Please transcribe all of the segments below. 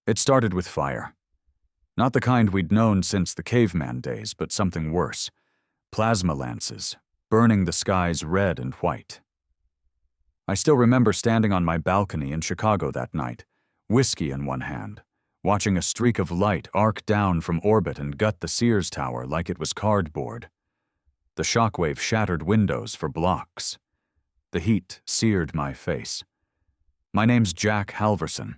It started with fire. Not the kind we'd known since the caveman days, but something worse. Plasma lances, burning the skies red and white. I still remember standing on my balcony in Chicago that night, whiskey in one hand, watching a streak of light arc down from orbit and gut the Sears Tower like it was cardboard. The shockwave shattered windows for blocks. The heat seared my face. My name's Jack Halverson.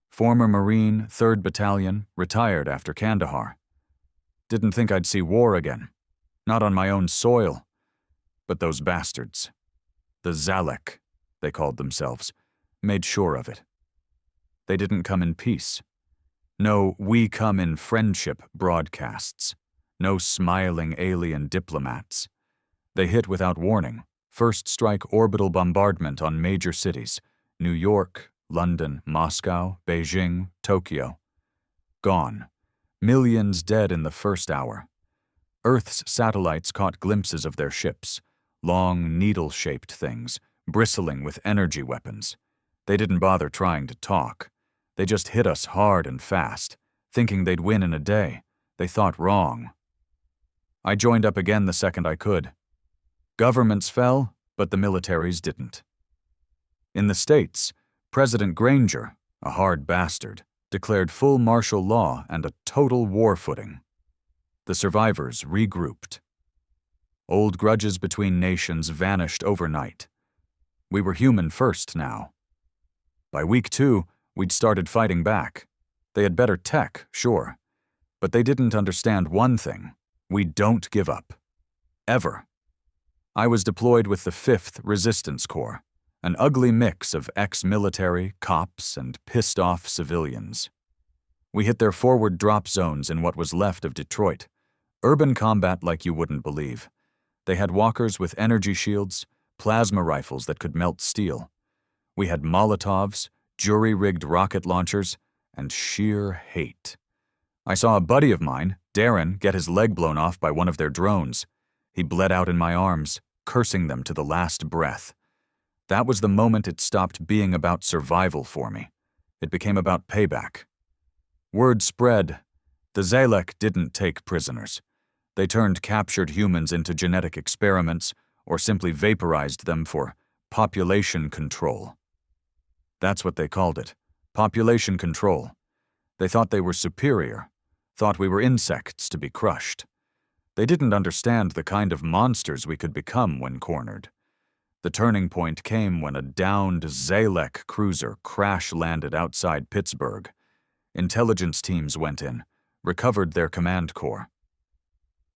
Former Marine, 3rd Battalion, retired after Kandahar. Didn't think I'd see war again. Not on my own soil. But those bastards, the Zalek, they called themselves, made sure of it. They didn't come in peace. No "we come in friendship" broadcasts. No smiling alien diplomats. They hit without warning. First strike orbital bombardment on major cities. New York, London, Moscow, Beijing, Tokyo. Gone. Millions dead in the first hour. Earth's satellites caught glimpses of their ships. Long, needle-shaped things, bristling with energy weapons. They didn't bother trying to talk. They just hit us hard and fast, thinking they'd win in a day. They thought wrong. I joined up again the second I could. Governments fell, but the militaries didn't. In the States, President Granger, a hard bastard, declared full martial law and a total war footing. The survivors regrouped. Old grudges between nations vanished overnight. We were human first now. By week 2, we'd started fighting back. They had better tech, sure, but they didn't understand one thing. We don't give up. Ever. I was deployed with the 5th Resistance Corps, an ugly mix of ex-military, cops, and pissed-off civilians. We hit their forward drop zones in what was left of Detroit. Urban combat like you wouldn't believe. They had walkers with energy shields, plasma rifles that could melt steel. We had Molotovs, jury-rigged rocket launchers, and sheer hate. I saw a buddy of mine, Darren, get his leg blown off by one of their drones. He bled out in my arms, cursing them to the last breath. That was the moment it stopped being about survival for me. It became about payback. Word spread. The Zalek didn't take prisoners. They turned captured humans into genetic experiments or simply vaporized them for population control. That's what they called it. Population control. They thought they were superior, thought we were insects to be crushed. They didn't understand the kind of monsters we could become when cornered. The turning point came when a downed Zalek cruiser crash-landed outside Pittsburgh. Intelligence teams went in, recovered their command corps.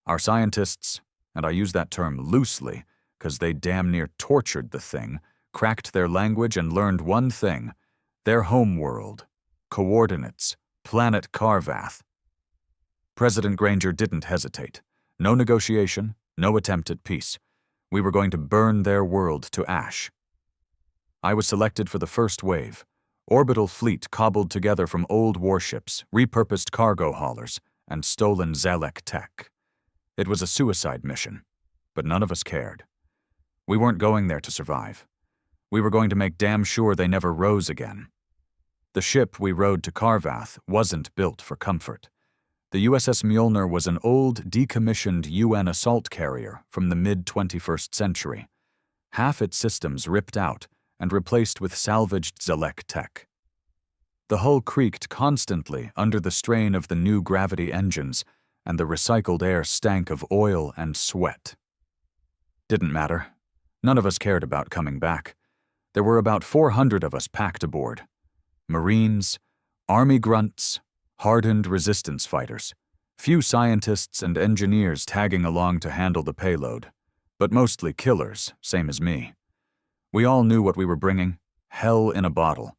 Our scientists, and I use that term loosely because they damn near tortured the thing, cracked their language and learned one thing: their homeworld, coordinates, planet Carvath. President Granger didn't hesitate. No negotiation, no attempt at peace. We were going to burn their world to ash. I was selected for the first wave. Orbital fleet cobbled together from old warships, repurposed cargo haulers, and stolen Zalek tech. It was a suicide mission, but none of us cared. We weren't going there to survive. We were going to make damn sure they never rose again. The ship we rode to Carvath wasn't built for comfort. The USS Mjolnir was an old, decommissioned UN assault carrier from the mid-21st century. Half its systems ripped out and replaced with salvaged Zalek tech. The hull creaked constantly under the strain of the new gravity engines, and the recycled air stank of oil and sweat. Didn't matter. None of us cared about coming back. There were about 400 of us packed aboard. Marines, Army grunts, hardened resistance fighters, few scientists and engineers tagging along to handle the payload, but mostly killers, same as me. We all knew what we were bringing: hell in a bottle.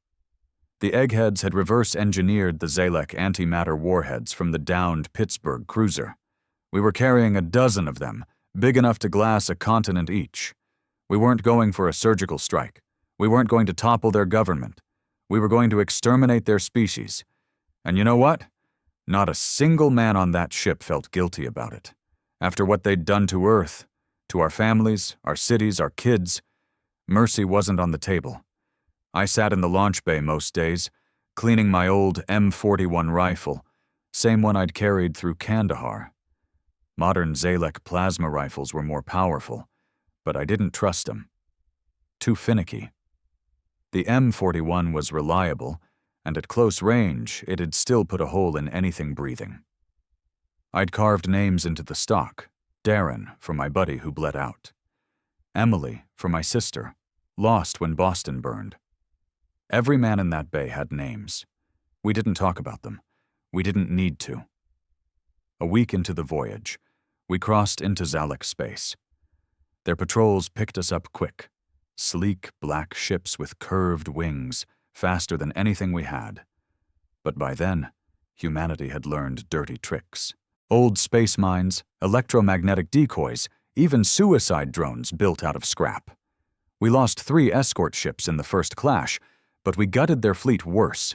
The eggheads had reverse-engineered the Zalek antimatter warheads from the downed Pittsburgh cruiser. We were carrying a dozen of them, big enough to glass a continent each. We weren't going for a surgical strike. We weren't going to topple their government. We were going to exterminate their species. And you know what? Not a single man on that ship felt guilty about it. After what they'd done to Earth, to our families, our cities, our kids, mercy wasn't on the table. I sat in the launch bay most days, cleaning my old M41 rifle, same one I'd carried through Kandahar. Modern Zalek plasma rifles were more powerful, but I didn't trust them. Too finicky. The M41 was reliable, and at close range, it'd still put a hole in anything breathing. I'd carved names into the stock. Darren, for my buddy who bled out. Emily, for my sister, lost when Boston burned. Every man in that bay had names. We didn't talk about them. We didn't need to. A week into the voyage, we crossed into Zalek space. Their patrols picked us up quick. Sleek, black ships with curved wings, faster than anything we had. But by then, humanity had learned dirty tricks. Old space mines, electromagnetic decoys, even suicide drones built out of scrap. We lost 3 escort ships in the first clash, but we gutted their fleet worse.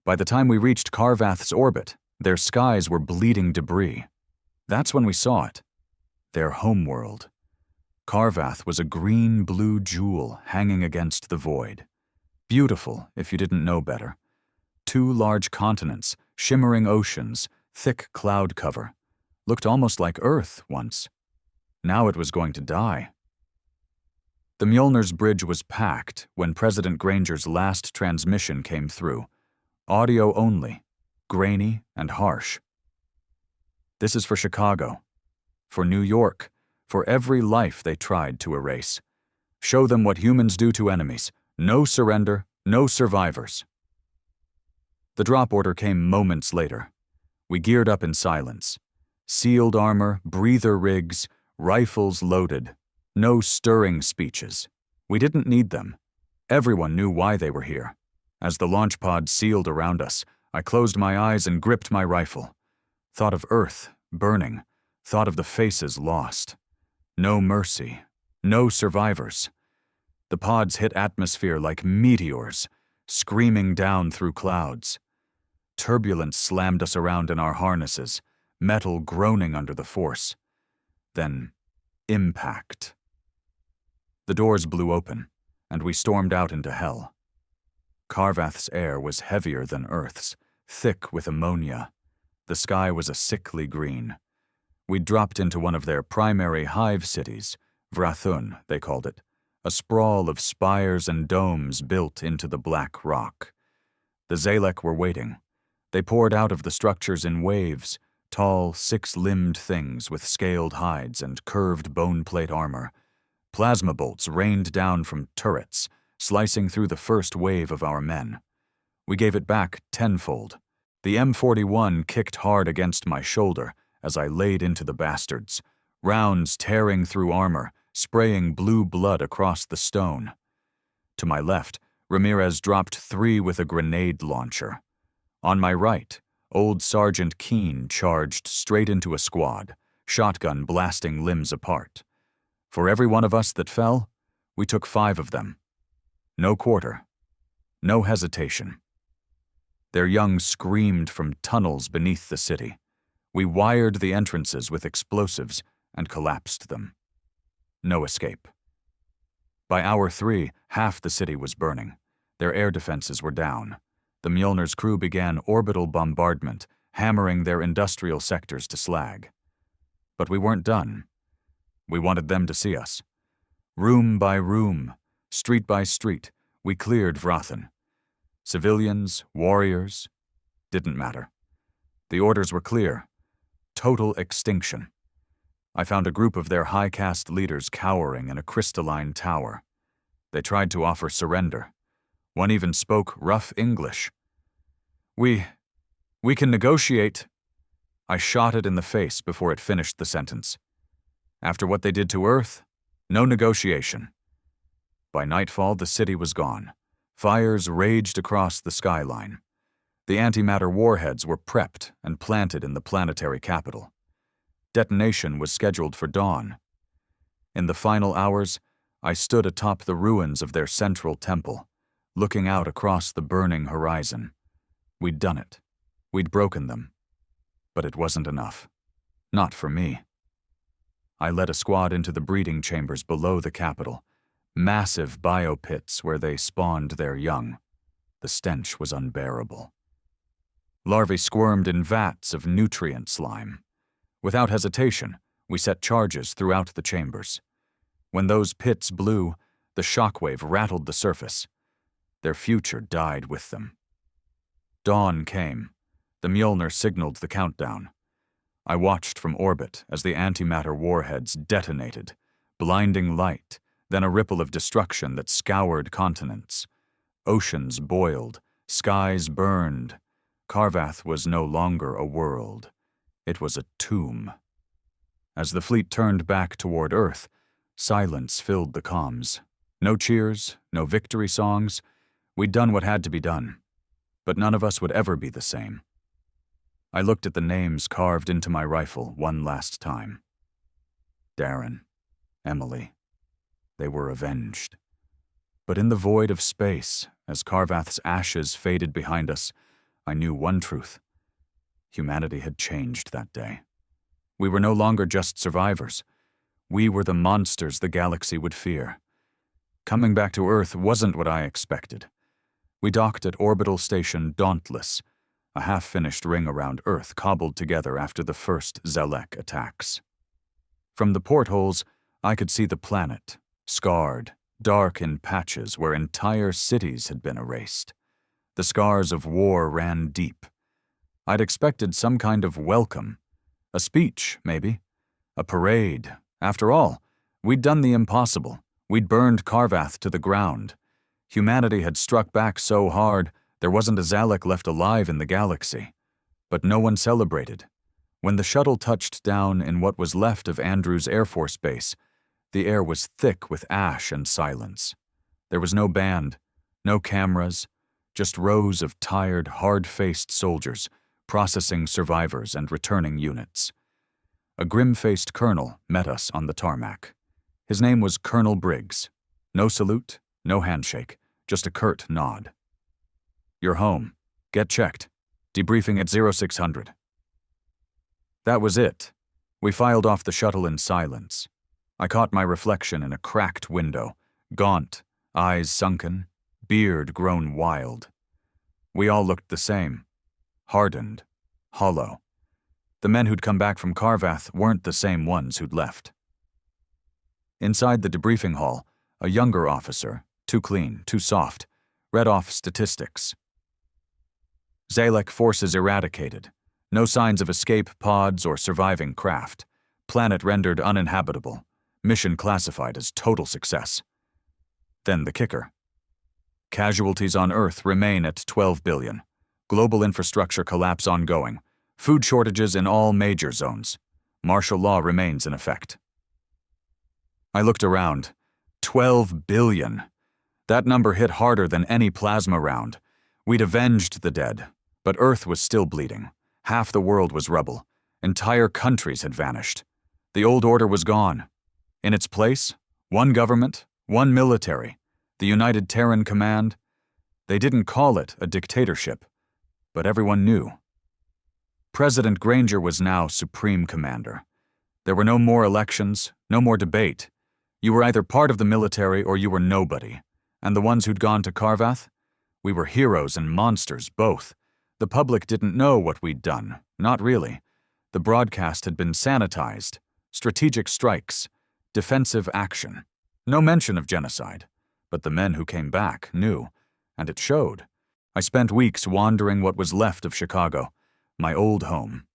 By the time we reached Carvath's orbit, their skies were bleeding debris. That's when we saw it. Their homeworld. Carvath was a green-blue jewel hanging against the void. Beautiful, if you didn't know better. 2 large continents, shimmering oceans, thick cloud cover. Looked almost like Earth once. Now it was going to die. The Mjolnir's bridge was packed when President Granger's last transmission came through. Audio only, grainy and harsh. This is for Chicago, for New York, for every life they tried to erase. Show them what humans do to enemies. No surrender, no survivors. The drop order came moments later. We geared up in silence. Sealed armor, breather rigs, rifles loaded. No stirring speeches. We didn't need them. Everyone knew why they were here. As the launch pod sealed around us, I closed my eyes and gripped my rifle. Thought of Earth, burning. Thought of the faces lost. No mercy. No survivors. The pods hit atmosphere like meteors, screaming down through clouds. Turbulence slammed us around in our harnesses, metal groaning under the force. Then, impact. The doors blew open, and we stormed out into hell. Carvath's air was heavier than Earth's, thick with ammonia. The sky was a sickly green. We'd dropped into one of their primary hive cities, Vrathun, they called it, a sprawl of spires and domes built into the black rock. The Zalek were waiting. They poured out of the structures in waves, tall, 6-limbed things with scaled hides and curved bone plate armor. Plasma bolts rained down from turrets, slicing through the first wave of our men. We gave it back tenfold. The M41 kicked hard against my shoulder as I laid into the bastards, rounds tearing through armor, spraying blue blood across the stone. To my left, Ramirez dropped 3 with a grenade launcher. On my right, old Sergeant Keene charged straight into a squad, shotgun blasting limbs apart. For every one of us that fell, we took 5 of them. No quarter. No hesitation. Their young screamed from tunnels beneath the city. We wired the entrances with explosives and collapsed them. No escape. By hour 3, half the city was burning. Their air defenses were down. The Mjolnir's crew began orbital bombardment, hammering their industrial sectors to slag. But we weren't done. We wanted them to see us. Room by room, street by street, we cleared Vrathun. Civilians, warriors, didn't matter. The orders were clear. Total extinction. I found a group of their high caste leaders cowering in a crystalline tower. They tried to offer surrender. One even spoke rough English. We can negotiate. I shot it in the face before it finished the sentence. After what they did to Earth, no negotiation. By nightfall, the city was gone. Fires raged across the skyline. The antimatter warheads were prepped and planted in the planetary capital. Detonation was scheduled for dawn. In the final hours, I stood atop the ruins of their central temple, looking out across the burning horizon. We'd done it. We'd broken them. But it wasn't enough. Not for me. I led a squad into the breeding chambers below the capital, massive biopits where they spawned their young. The stench was unbearable. Larvae squirmed in vats of nutrient slime. Without hesitation, we set charges throughout the chambers. When those pits blew, the shockwave rattled the surface. Their future died with them. Dawn came. The Mjolnir signaled the countdown. I watched from orbit as the antimatter warheads detonated, blinding light, then a ripple of destruction that scoured continents. Oceans boiled, skies burned. Carvath was no longer a world. It was a tomb. As the fleet turned back toward Earth, silence filled the comms. No cheers, no victory songs. We'd done what had to be done. But none of us would ever be the same. I looked at the names carved into my rifle one last time. Darren, Emily. They were avenged. But in the void of space, as Carvath's ashes faded behind us, I knew one truth. Humanity had changed that day. We were no longer just survivors. We were the monsters the galaxy would fear. Coming back to Earth wasn't what I expected. We docked at Orbital Station Dauntless, a half-finished ring around Earth cobbled together after the first Zelek attacks. From the portholes, I could see the planet, scarred, dark in patches where entire cities had been erased. The scars of war ran deep. I'd expected some kind of welcome. A speech, maybe. A parade. After all, we'd done the impossible. We'd burned Carvath to the ground. Humanity had struck back so hard, there wasn't a Zalek left alive in the galaxy. But no one celebrated. When the shuttle touched down in what was left of Andrews Air Force Base, the air was thick with ash and silence. There was no band, no cameras, just rows of tired, hard-faced soldiers processing survivors and returning units. A grim-faced colonel met us on the tarmac. His name was Colonel Briggs. No salute, no handshake, just a curt nod. You're home. Get checked. Debriefing at 0600. That was it. We filed off the shuttle in silence. I caught my reflection in a cracked window, gaunt, eyes sunken, beard grown wild. We all looked the same. Hardened. Hollow. The men who'd come back from Carvath weren't the same ones who'd left. Inside the debriefing hall, a younger officer, too clean, too soft, read off statistics. Zalek forces eradicated. No signs of escape pods or surviving craft. Planet rendered uninhabitable. Mission classified as total success. Then the kicker. Casualties on Earth remain at 12 billion. Global infrastructure collapse ongoing. Food shortages in all major zones. Martial law remains in effect. I looked around. 12 billion. That number hit harder than any plasma round. We'd avenged the dead, but Earth was still bleeding. Half the world was rubble. Entire countries had vanished. The old order was gone. In its place, one government, one military, the United Terran Command. They didn't call it a dictatorship, but everyone knew. President Granger was now Supreme Commander. There were no more elections, no more debate. You were either part of the military or you were nobody. And the ones who'd gone to Carvath? We were heroes and monsters, both. The public didn't know what we'd done. Not really. The broadcast had been sanitized. Strategic strikes. Defensive action. No mention of genocide. But the men who came back knew. And it showed. I spent weeks wandering what was left of Chicago, my old home.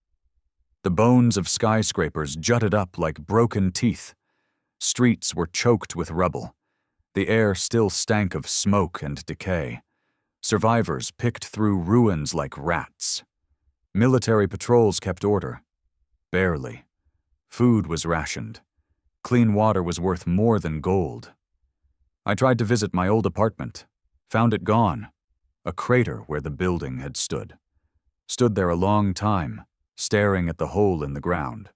The bones of skyscrapers jutted up like broken teeth. Streets were choked with rubble. The air still stank of smoke and decay. Survivors picked through ruins like rats. Military patrols kept order. Barely. Food was rationed. Clean water was worth more than gold. I tried to visit my old apartment. Found it gone. A crater where the building had stood. Stood there a long time, staring at the hole in the ground.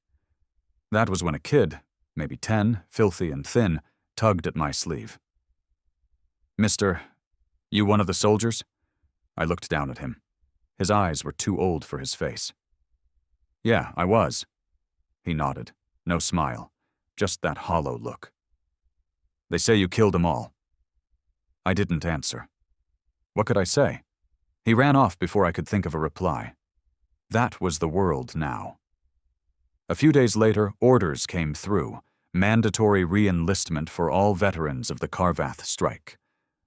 That was when a kid, maybe 10, filthy and thin, tugged at my sleeve. "Mister, you one of the soldiers?" I looked down at him. His eyes were too old for his face. "Yeah, I was." He nodded. No smile. Just that hollow look. "They say you killed them all." I didn't answer. What could I say? He ran off before I could think of a reply. That was the world now. A few days later, orders came through. Mandatory re-enlistment for all veterans of the Carvath strike.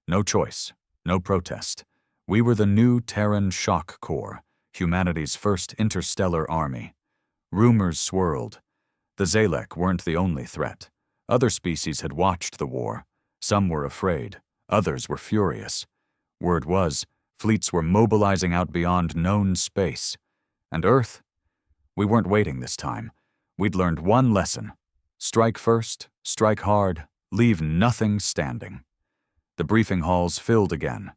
No choice, no protest. We were the new Terran Shock Corps, humanity's first interstellar army. Rumors swirled. The Zalek weren't the only threat. Other species had watched the war. Some were afraid. Others were furious. Word was, fleets were mobilizing out beyond known space. And Earth? We weren't waiting this time. We'd learned one lesson. Strike first, strike hard, leave nothing standing. The briefing halls filled again.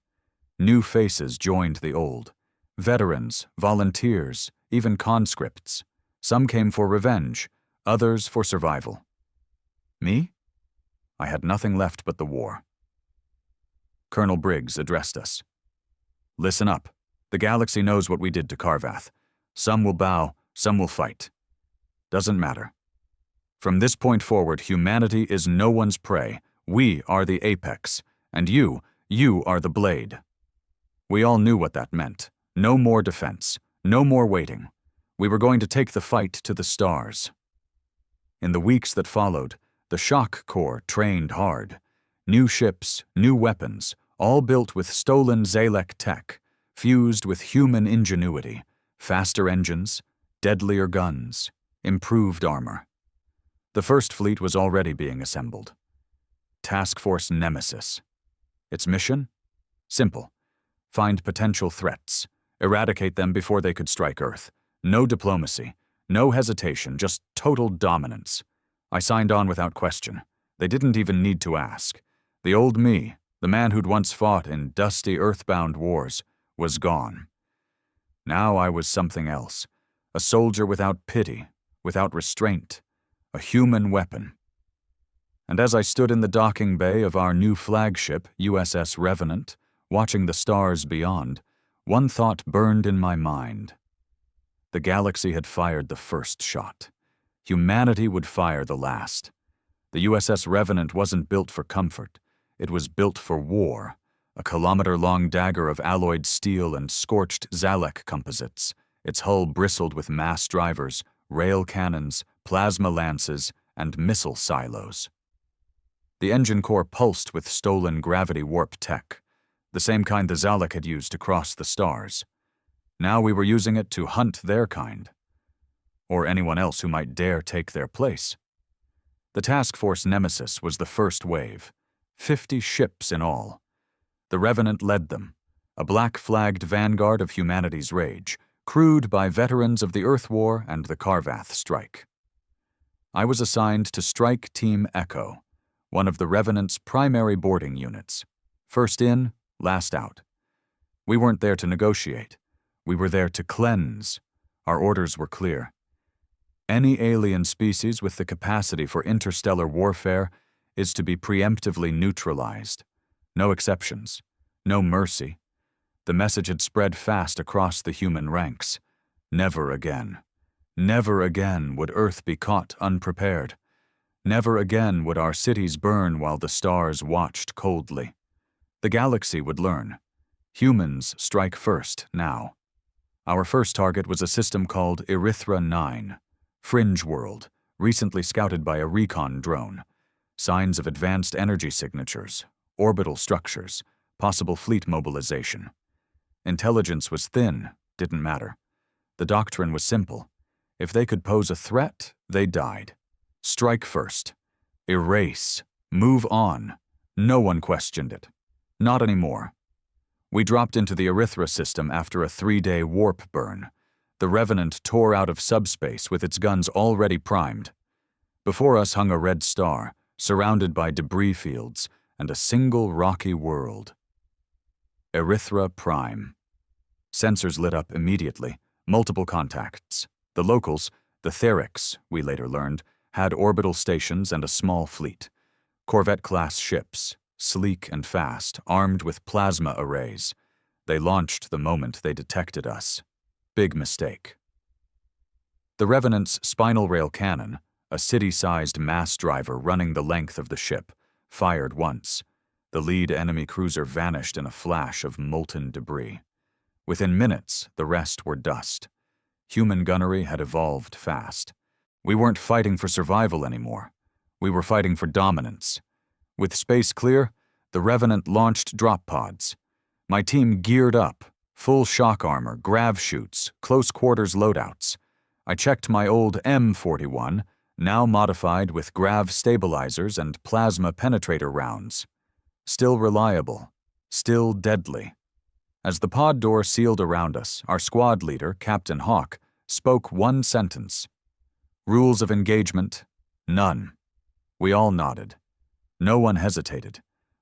New faces joined the old. Veterans, volunteers, even conscripts. Some came for revenge, others for survival. Me? I had nothing left but the war. Colonel Briggs addressed us. Listen up. The galaxy knows what we did to Carvath. Some will bow, some will fight. Doesn't matter. From this point forward, humanity is no one's prey. We are the apex, and you are the blade. We all knew what that meant. No more defense, no more waiting. We were going to take the fight to the stars. In the weeks that followed, the Shock Corps trained hard. New ships, new weapons, all built with stolen Zalek tech, fused with human ingenuity, faster engines, deadlier guns, improved armor. The first fleet was already being assembled. Task Force Nemesis. Its mission? Simple. Find potential threats, eradicate them before they could strike Earth. No diplomacy, no hesitation, just total dominance. I signed on without question. They didn't even need to ask. The old me, the man who'd once fought in dusty earthbound wars, was gone. Now I was something else. A soldier without pity, without restraint, a human weapon. And as I stood in the docking bay of our new flagship, USS Revenant, watching the stars beyond, one thought burned in my mind. The galaxy had fired the first shot. Humanity would fire the last. The USS Revenant wasn't built for comfort. It was built for war, a kilometer-long dagger of alloyed steel and scorched Zalek composites. Its hull bristled with mass drivers, rail cannons, plasma lances, and missile silos. The engine core pulsed with stolen gravity warp tech, the same kind the Zalek had used to cross the stars. Now we were using it to hunt their kind, or anyone else who might dare take their place. The Task Force Nemesis was the first wave, 50 ships in all. The Revenant led them, a black-flagged vanguard of humanity's rage, crewed by veterans of the Earth War and the Carvath strike. I was assigned to Strike Team Echo, one of the Revenant's primary boarding units. First in, last out. We weren't there to negotiate. We were there to cleanse. Our orders were clear. Any alien species with the capacity for interstellar warfare is to be preemptively neutralized. No exceptions. No mercy. The message had spread fast across the human ranks. Never again. Never again would Earth be caught unprepared. Never again would our cities burn while the stars watched coldly. The galaxy would learn. Humans strike first now. Our first target was a system called Arithra 9, Fringe World, recently scouted by a recon drone. Signs of advanced energy signatures, orbital structures, possible fleet mobilization. Intelligence was thin, didn't matter. The doctrine was simple. If they could pose a threat, they died. Strike first. Erase. Move on. No one questioned it. Not anymore. We dropped into the Arithra system after a 3-day warp burn. The Revenant tore out of subspace with its guns already primed. Before us hung a red star, surrounded by debris fields, and a single rocky world. Arithra Prime. Sensors lit up immediately, multiple contacts. The locals, the Therics, we later learned, had orbital stations and a small fleet. Corvette-class ships, sleek and fast, armed with plasma arrays. They launched the moment they detected us. Big mistake. The Revenant's spinal rail cannon, a city-sized mass driver running the length of the ship, fired once. The lead enemy cruiser vanished in a flash of molten debris. Within minutes, the rest were dust. Human gunnery had evolved fast. We weren't fighting for survival anymore. We were fighting for dominance. With space clear, the Revenant launched drop pods. My team geared up, full shock armor, grav chutes, close quarters loadouts. I checked my old M41, now modified with grav stabilizers and plasma penetrator rounds. Still reliable, still deadly. As the pod door sealed around us, our squad leader, Captain Hawk, spoke one sentence. Rules of engagement? None. We all nodded. No one hesitated.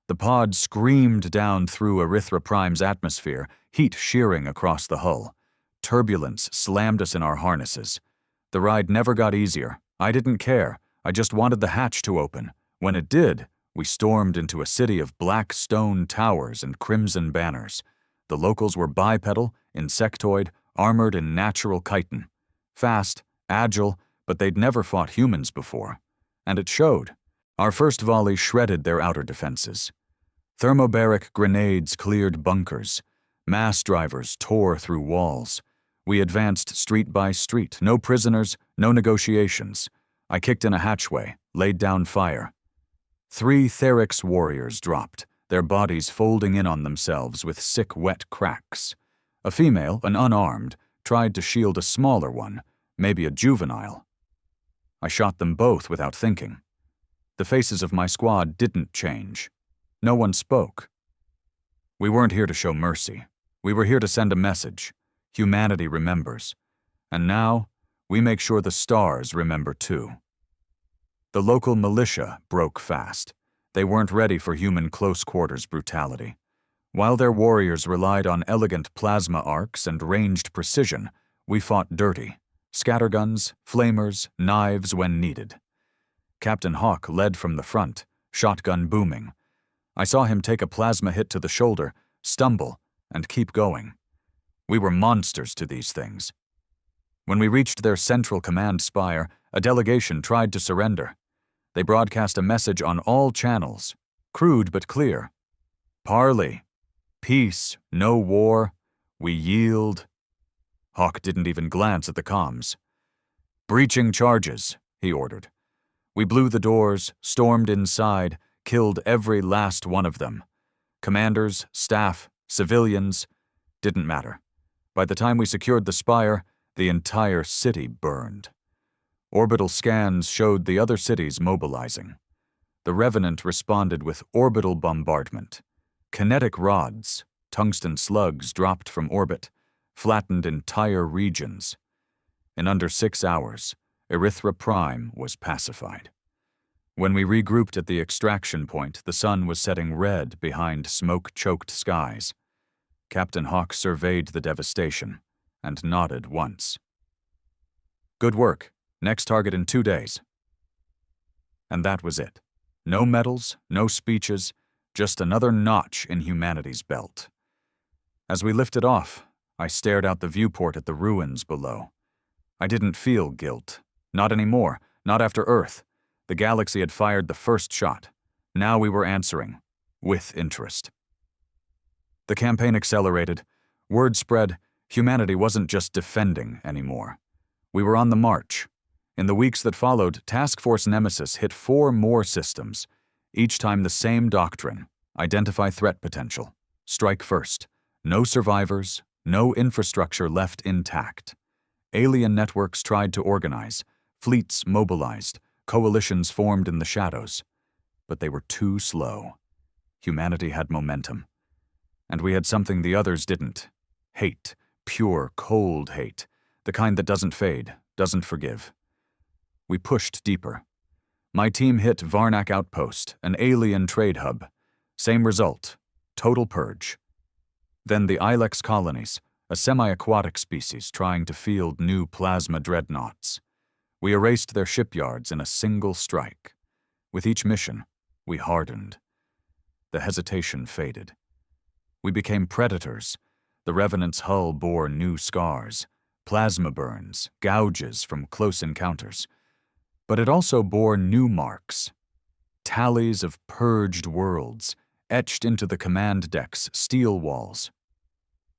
The pod screamed down through Arithra Prime's atmosphere, heat shearing across the hull. Turbulence slammed us in our harnesses. The ride never got easier. I didn't care. I just wanted the hatch to open. When it did, we stormed into a city of black stone towers and crimson banners. The locals were bipedal, insectoid, armored in natural chitin. Fast, agile, but they'd never fought humans before. And it showed. Our first volley shredded their outer defenses. Thermobaric grenades cleared bunkers. Mass drivers tore through walls. We advanced street by street, no prisoners, no negotiations. I kicked in a hatchway, laid down fire. 3 Therix warriors dropped, their bodies folding in on themselves with sick, wet cracks. A female, an unarmed, tried to shield a smaller one, maybe a juvenile. I shot them both without thinking. The faces of my squad didn't change. No one spoke. We weren't here to show mercy. We were here to send a message. Humanity remembers. And now, we make sure the stars remember too. The local militia broke fast. They weren't ready for human close-quarters brutality. While their warriors relied on elegant plasma arcs and ranged precision, we fought dirty. Scatterguns, flamers, knives when needed. Captain Hawk led from the front, shotgun booming. I saw him take a plasma hit to the shoulder, stumble, and keep going. We were monsters to these things. When we reached their central command spire, a delegation tried to surrender. They broadcast a message on all channels, crude but clear. Parley. Peace, no war. We yield. Hawk didn't even glance at the comms. Breaching charges, he ordered. We blew the doors, stormed inside, killed every last one of them. Commanders, staff, civilians, didn't matter. By the time we secured the spire, the entire city burned. Orbital scans showed the other cities mobilizing. The Revenant responded with orbital bombardment. Kinetic rods, tungsten slugs dropped from orbit, flattened entire regions. In under 6 hours, Arithra Prime was pacified. When we regrouped at the extraction point, the sun was setting red behind smoke-choked skies. Captain Hawk surveyed the devastation and nodded once. Good work. Next target in 2 days. And that was it. No medals, no speeches, just another notch in humanity's belt. As we lifted off, I stared out the viewport at the ruins below. I didn't feel guilt. Not anymore. Not after Earth. The galaxy had fired the first shot. Now we were answering, with interest. The campaign accelerated. Word spread, humanity wasn't just defending anymore. We were on the march. In the weeks that followed, Task Force Nemesis hit 4 more systems, each time the same doctrine: identify threat potential, strike first, no survivors, no infrastructure left intact. Alien networks tried to organize, fleets mobilized, coalitions formed in the shadows. But they were too slow. Humanity had momentum. And we had something the others didn't. Hate, pure, cold hate, the kind that doesn't fade, doesn't forgive. We pushed deeper. My team hit Varnak Outpost, an alien trade hub. Same result, total purge. Then the Ilex colonies, a semi-aquatic species trying to field new plasma dreadnoughts. We erased their shipyards in a single strike. With each mission, we hardened. The hesitation faded. We became predators. The Revenant's hull bore new scars, plasma burns, gouges from close encounters. But it also bore new marks. Tallies of purged worlds, etched into the command deck's steel walls.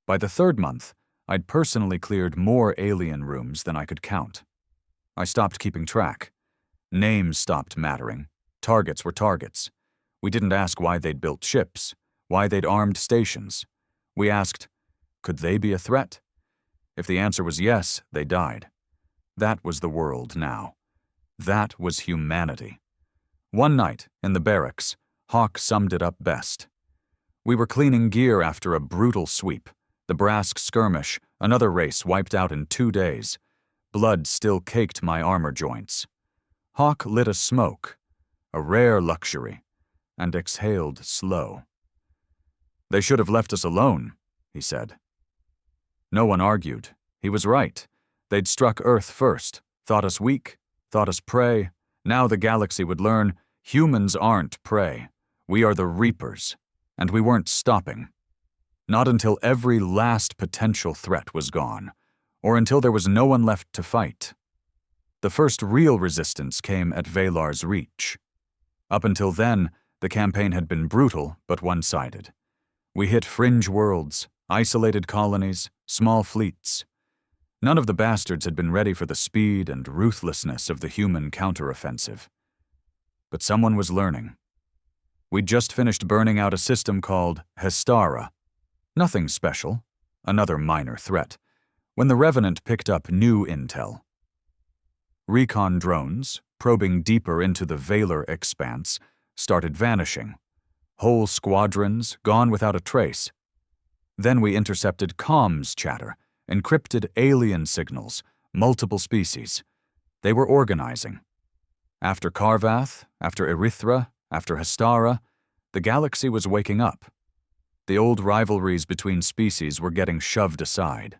By the third month, I'd personally cleared more alien rooms than I could count. I stopped keeping track. Names stopped mattering. Targets were targets. We didn't ask why they'd built ships, why they'd armed stations. We asked, could they be a threat? If the answer was yes, they died. That was the world now. That was humanity. One night, in the barracks, Hawk summed it up best. We were cleaning gear after a brutal sweep. The Brask skirmish, another race wiped out in 2 days. Blood still caked my armor joints. Hawk lit a smoke, a rare luxury, and exhaled slow. They should have left us alone, he said. No one argued. He was right. They'd struck Earth first, thought us weak, thought us prey. Now the galaxy would learn humans aren't prey. We are the reapers, and we weren't stopping. Not until every last potential threat was gone, or until there was no one left to fight. The first real resistance came at Velar's reach. Up until then, the campaign had been brutal but one-sided. We hit fringe worlds, isolated colonies, small fleets. None of the bastards had been ready for the speed and ruthlessness of the human counteroffensive. But someone was learning. We'd just finished burning out a system called Hestara. Nothing special, another minor threat, when the Revenant picked up new intel. Recon drones, probing deeper into the Velar expanse, started vanishing. Whole squadrons gone without a trace. Then we intercepted comms chatter, encrypted alien signals, multiple species. They were organizing. After Carvath, after Arithra, after Hestara, the galaxy was waking up. The old rivalries between species were getting shoved aside.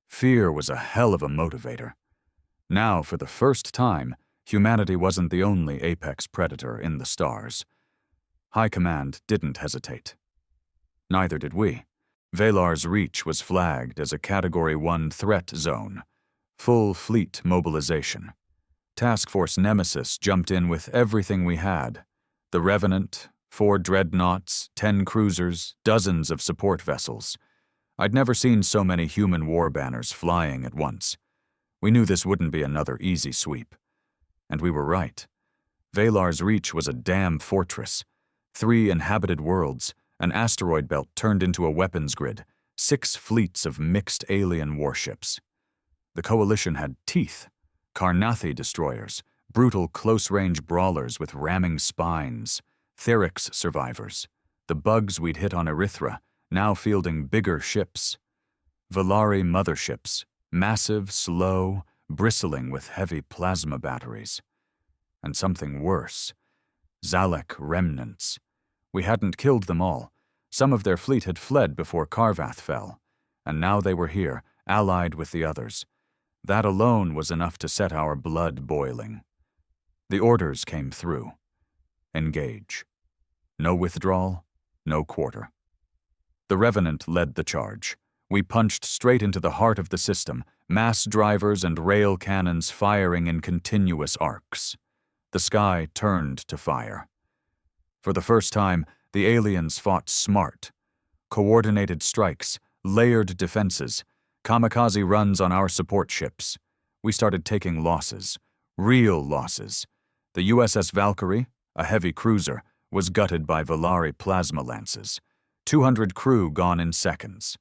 Fear was a hell of a motivator. Now, for the first time, humanity wasn't the only apex predator in the stars. High Command didn't hesitate. Neither did we. Velar's reach was flagged as a Category 1 threat zone. Full fleet mobilization. Task Force Nemesis jumped in with everything we had. The Revenant, 4 dreadnoughts, 10 cruisers, dozens of support vessels. I'd never seen so many human war banners flying at once. We knew this wouldn't be another easy sweep. And we were right. Velar's reach was a damn fortress. 3 inhabited worlds, an asteroid belt turned into a weapons grid, 6 fleets of mixed alien warships. The Coalition had teeth, Carnathi destroyers, brutal close-range brawlers with ramming spines, Therix survivors, the bugs we'd hit on Arithra, now fielding bigger ships. Velari motherships, massive, slow, bristling with heavy plasma batteries. And something worse. Zalek remnants. We hadn't killed them all. Some of their fleet had fled before Carvath fell, and now they were here, allied with the others. That alone was enough to set our blood boiling. The orders came through. Engage. No withdrawal, no quarter. The Revenant led the charge. We punched straight into the heart of the system, mass drivers and rail cannons firing in continuous arcs. The sky turned to fire. For the first time, the aliens fought smart. Coordinated strikes, layered defenses, kamikaze runs on our support ships. We started taking losses, real losses. The USS Valkyrie, a heavy cruiser, was gutted by Velari plasma lances. 200 crew gone in seconds.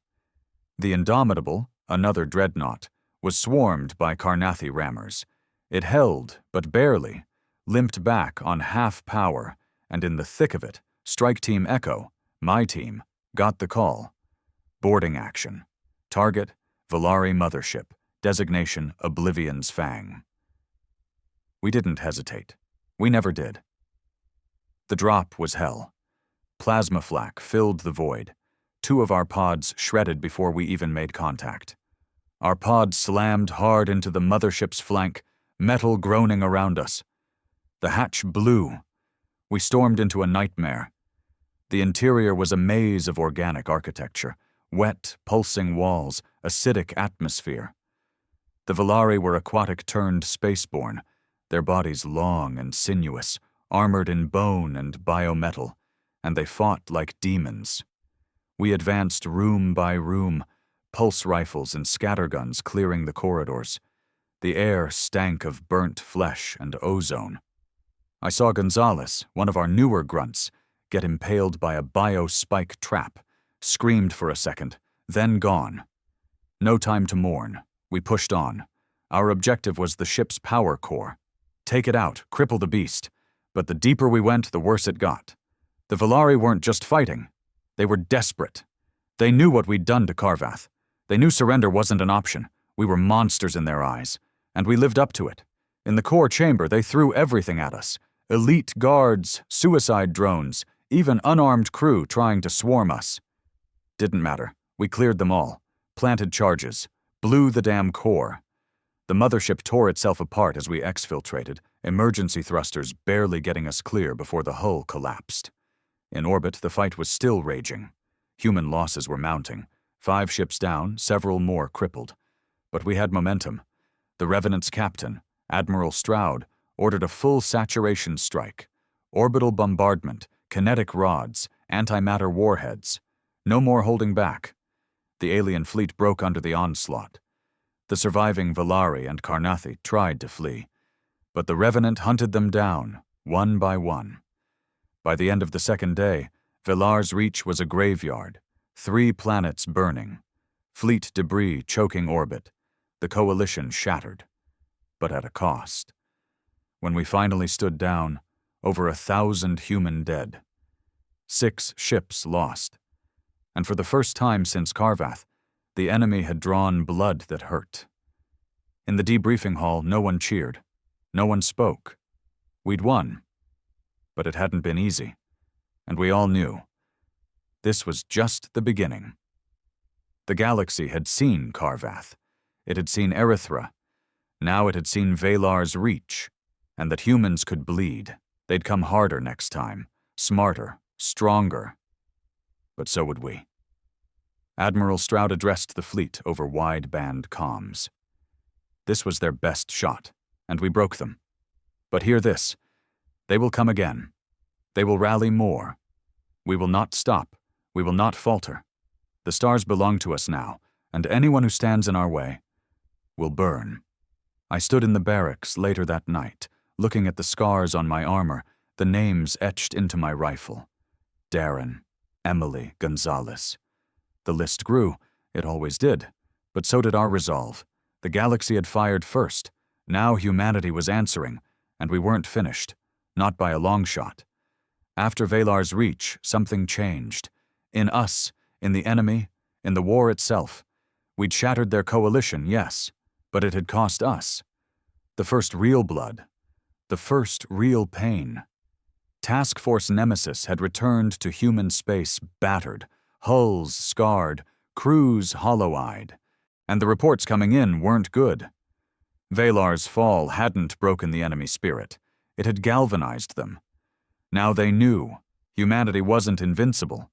The Indomitable, another dreadnought, was swarmed by Carnathi rammers. It held, but barely, limped back on half power, and in the thick of it, Strike Team Echo, my team, got the call. Boarding action. Target, Velari mothership. Designation, Oblivion's Fang. We didn't hesitate. We never did. The drop was hell. Plasma flak filled the void. 2 of our pods shredded before we even made contact. Our pod slammed hard into the mothership's flank, metal groaning around us. The hatch blew. We stormed into a nightmare. The interior was a maze of organic architecture, wet, pulsing walls, acidic atmosphere. The Velari were aquatic-turned spaceborne, their bodies long and sinuous, armored in bone and biometal, and they fought like demons. We advanced room by room, pulse rifles and scatterguns clearing the corridors. The air stank of burnt flesh and ozone. I saw Gonzalez, one of our newer grunts, get impaled by a bio-spike trap, screamed for a second, then gone. No time to mourn. We pushed on. Our objective was the ship's power core. Take it out, cripple the beast. But the deeper we went, the worse it got. The Velari weren't just fighting. They were desperate. They knew what we'd done to Carvath. They knew surrender wasn't an option. We were monsters in their eyes. And we lived up to it. In the core chamber, they threw everything at us. Elite guards, suicide drones, even unarmed crew trying to swarm us. Didn't matter. We cleared them all. Planted charges. Blew the damn core. The mothership tore itself apart as we exfiltrated, emergency thrusters barely getting us clear before the hull collapsed. In orbit, the fight was still raging. Human losses were mounting. 5 ships down, several more crippled. But we had momentum. The Revenant's captain, Admiral Stroud, ordered a full saturation strike. Orbital bombardment, kinetic rods, antimatter warheads. No more holding back. The alien fleet broke under the onslaught. The surviving Velari and Carnathi tried to flee, but the Revenant hunted them down, one by one. By the end of the second day, Velar's reach was a graveyard, 3 planets burning, fleet debris choking orbit, the coalition shattered, but at a cost. When we finally stood down, over 1,000 human dead. 6 ships lost, and for the first time since Carvath, the enemy had drawn blood that hurt. In the debriefing hall, no one cheered. No one spoke. We'd won. But it hadn't been easy. And we all knew. This was just the beginning. The galaxy had seen Carvath. It had seen Arithra. Now it had seen Velar's reach. And that humans could bleed. They'd come harder next time. Smarter. Stronger. But so would we. Admiral Stroud addressed the fleet over wide-band comms. This was their best shot, and we broke them. But hear this. They will come again. They will rally more. We will not stop. We will not falter. The stars belong to us now, and anyone who stands in our way will burn. I stood in the barracks later that night, looking at the scars on my armor, the names etched into my rifle. Darren, Emily, Gonzalez. The list grew. It always did. But so did our resolve. The galaxy had fired first. Now humanity was answering, and we weren't finished. Not by a long shot. After Velar's reach, something changed. In us, in the enemy, in the war itself. We'd shattered their coalition, yes, but it had cost us. The first real blood. The first real pain. Task Force Nemesis had returned to human space battered, hulls scarred, crews hollow-eyed, and the reports coming in weren't good. Velar's fall hadn't broken the enemy spirit. It had galvanized them. Now they knew. Humanity wasn't invincible.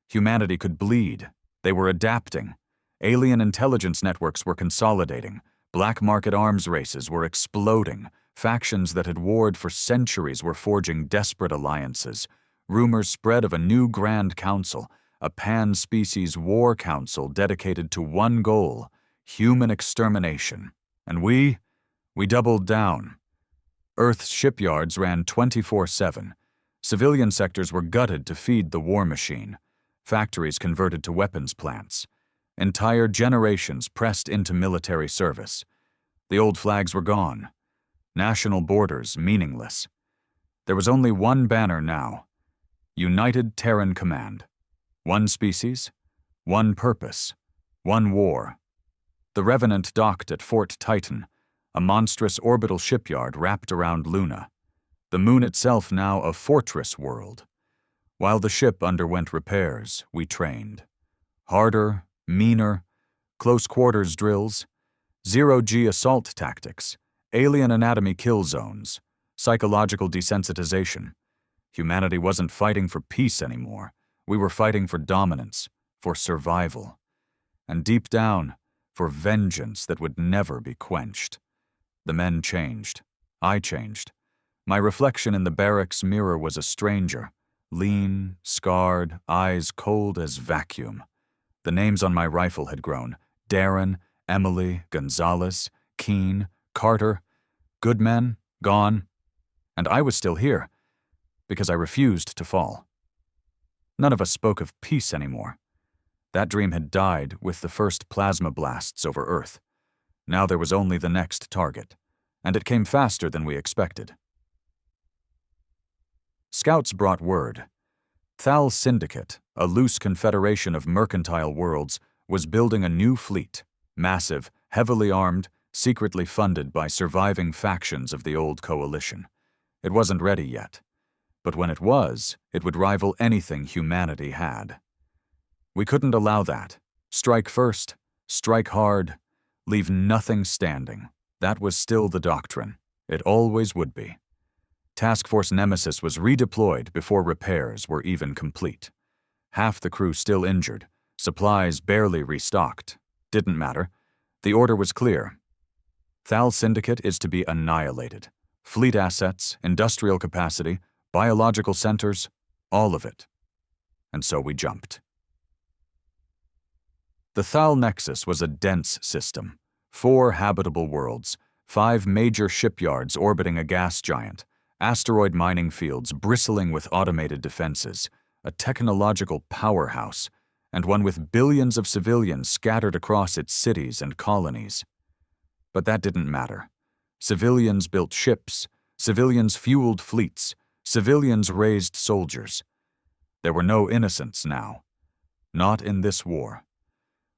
Humanity could bleed. They were adapting. Alien intelligence networks were consolidating. Black market arms races were exploding. Factions that had warred for centuries were forging desperate alliances. Rumors spread of a new Grand Council, a pan-species war council dedicated to one goal, human extermination. And we doubled down. Earth's shipyards ran 24/7. Civilian sectors were gutted to feed the war machine. Factories converted to weapons plants. Entire generations pressed into military service. The old flags were gone. National borders meaningless. There was only one banner now. United Terran Command. One species, one purpose, one war. The Revenant docked at Fort Titan, a monstrous orbital shipyard wrapped around Luna. The moon itself now a fortress world. While the ship underwent repairs, we trained. Harder, meaner, close-quarters drills, zero-G assault tactics, alien anatomy kill zones, psychological desensitization. Humanity wasn't fighting for peace anymore. We were fighting for dominance, for survival, and deep down, for vengeance that would never be quenched. The men changed. I changed. My reflection in the barracks mirror was a stranger, lean, scarred, eyes cold as vacuum. The names on my rifle had grown: Darren, Emily, Gonzalez, Keene, Carter. Good men, gone. And I was still here, because I refused to fall. None of us spoke of peace anymore. That dream had died with the first plasma blasts over Earth. Now there was only the next target, and it came faster than we expected. Scouts brought word. Thal Syndicate, a loose confederation of mercantile worlds, was building a new fleet, massive, heavily armed, secretly funded by surviving factions of the old coalition. It wasn't ready yet, but when it was, it would rival anything humanity had. We couldn't allow that. Strike first, strike hard, leave nothing standing. That was still the doctrine. It always would be. Task Force Nemesis was redeployed before repairs were even complete. Half the crew still injured, supplies barely restocked. Didn't matter. The order was clear. Thal Syndicate is to be annihilated. Fleet assets, industrial capacity, biological centers, all of it. And so we jumped. The Thal Nexus was a dense system. 4 habitable worlds, 5 major shipyards orbiting a gas giant, asteroid mining fields bristling with automated defenses, a technological powerhouse, and one with billions of civilians scattered across its cities and colonies. But that didn't matter. Civilians built ships, civilians fueled fleets, civilians raised soldiers. There were no innocents now. Not in this war.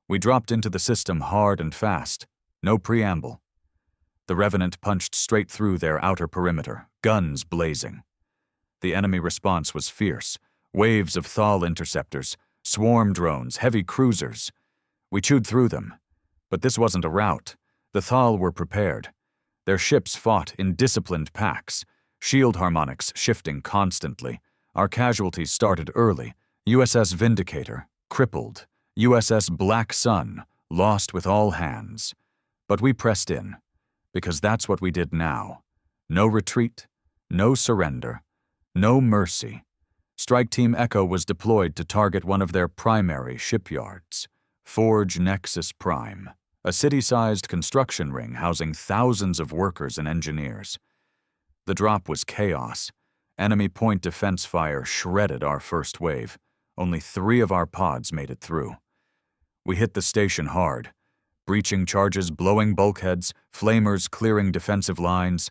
We dropped into the system hard and fast, no preamble. The Revenant punched straight through their outer perimeter, guns blazing. The enemy response was fierce. Waves of Thal interceptors, swarm drones, heavy cruisers. We chewed through them. But this wasn't a rout. The Thal were prepared. Their ships fought in disciplined packs, shield harmonics shifting constantly. Our casualties started early. USS Vindicator, crippled. USS Black Sun, lost with all hands. But we pressed in, because that's what we did now. No retreat, no surrender, no mercy. Strike Team Echo was deployed to target one of their primary shipyards, Forge Nexus Prime, a city-sized construction ring housing thousands of workers and engineers. The drop was chaos. Enemy point defense fire shredded our first wave. Only 3 of our pods made it through. We hit the station hard. Breaching charges blowing bulkheads, flamers clearing defensive lines.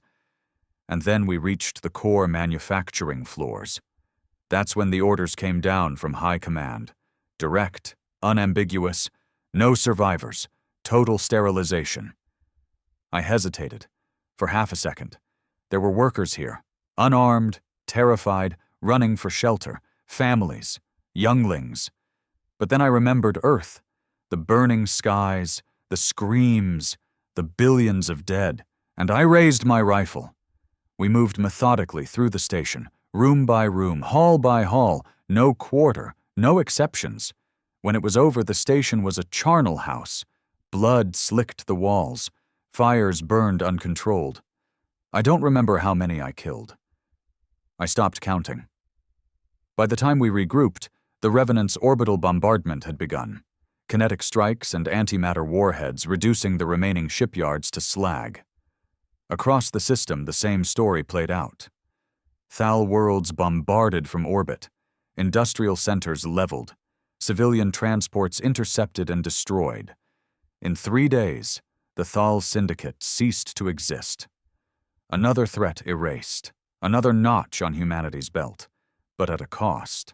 And then we reached the core manufacturing floors. That's when the orders came down from high command. Direct, unambiguous, no survivors, total sterilization. I hesitated. For half a second. There were workers here, unarmed, terrified, running for shelter, families, younglings. But then I remembered Earth, the burning skies, the screams, the billions of dead, and I raised my rifle. We moved methodically through the station, room by room, hall by hall, no quarter, no exceptions. When it was over, the station was a charnel house. Blood slicked the walls. Fires burned uncontrolled. I don't remember how many I killed. I stopped counting. By the time we regrouped, the Revenant's orbital bombardment had begun. Kinetic strikes and antimatter warheads reducing the remaining shipyards to slag. Across the system, the same story played out. Thal worlds bombarded from orbit, industrial centers leveled, civilian transports intercepted and destroyed. In 3 days, the Thal Syndicate ceased to exist. Another threat erased, another notch on humanity's belt, but at a cost.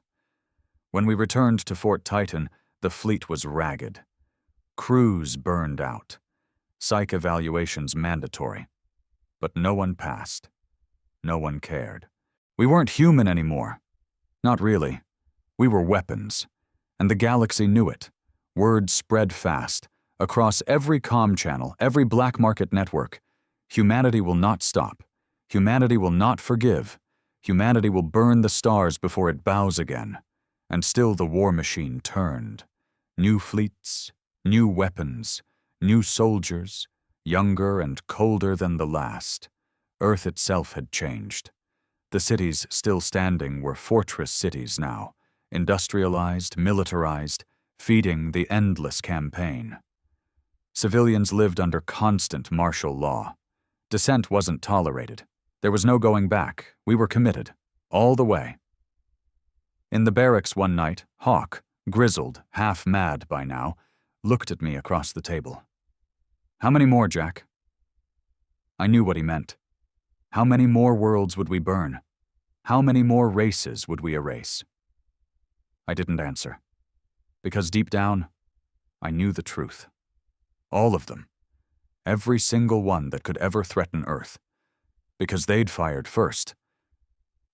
When we returned to Fort Titan, the fleet was ragged. Crews burned out. Psych evaluations mandatory. But no one passed. No one cared. We weren't human anymore. Not really. We were weapons. And the galaxy knew it. Word spread fast. Across every comm channel, every black market network. Humanity will not stop. Humanity will not forgive. Humanity will burn the stars before it bows again. And still the war machine turned. New fleets, new weapons, new soldiers, younger and colder than the last. Earth itself had changed. The cities still standing were fortress cities now, industrialized, militarized, feeding the endless campaign. Civilians lived under constant martial law. Dissent wasn't tolerated. There was no going back. We were committed, all the way. In the barracks one night, Hawk, grizzled, half mad by now, looked at me across the table. "How many more, Jack?" I knew what he meant. How many more worlds would we burn? How many more races would we erase? I didn't answer, because deep down, I knew the truth. All of them. Every single one that could ever threaten Earth. Because they'd fired first.